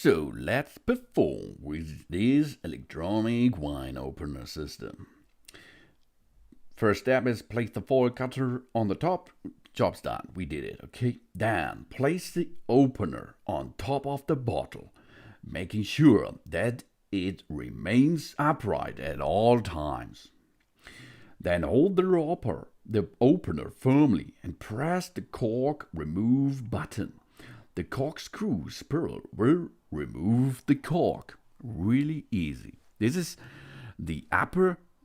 So let's perform with this electronic wine opener system. First step is place the foil cutter on the top. Job's done. We did it, okay? Then place the opener on top of the bottle, making sure that it remains upright at all times. Then hold the opener firmly and press the cork remove button. The corkscrew spiral will remove the cork. Really easy. This is the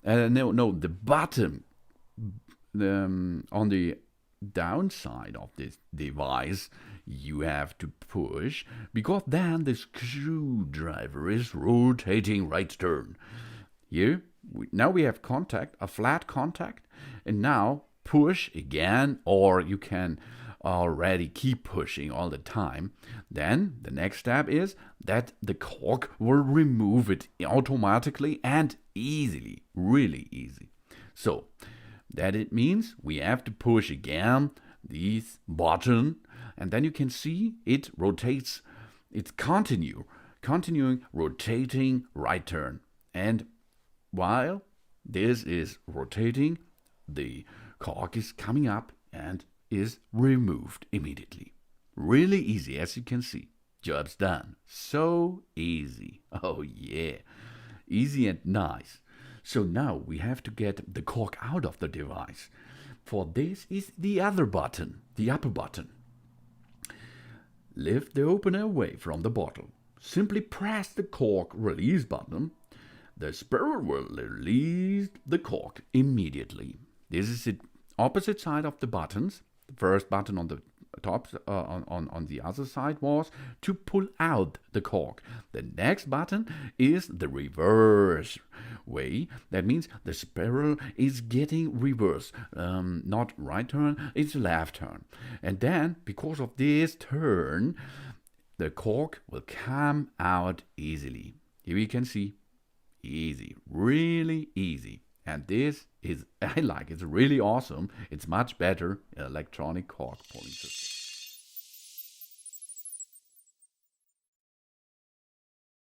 the bottom on the downside of this device you have to push, because then the screwdriver is rotating right turn. Here, now we have contact, a flat contact, and now push again, or you can already keep pushing all the time. Then the next step is that the cork will remove it automatically and easily, really easy. So that it means we have to push again this button, and then you can see it rotates. It's continuing rotating right turn. And while this is rotating, the cork is coming up and is removed immediately. Really easy, as you can see. Job's done. So easy. Oh yeah. Easy and nice. So now we have to get the cork out of the device. For this is the other button, the upper button. Lift the opener away from the bottle. Simply press the cork release button. The spiral will release the cork immediately. This is the opposite side of the buttons. The first button on the top, on the other side, was to pull out the cork. The next button is the reverse way. That means the spiral is getting reverse, not right turn, it's left turn. And then, because of this turn, the cork will come out easily. Here we can see, easy, really easy. And this is, I like, it's really awesome. It's much better electronic cork pulling system.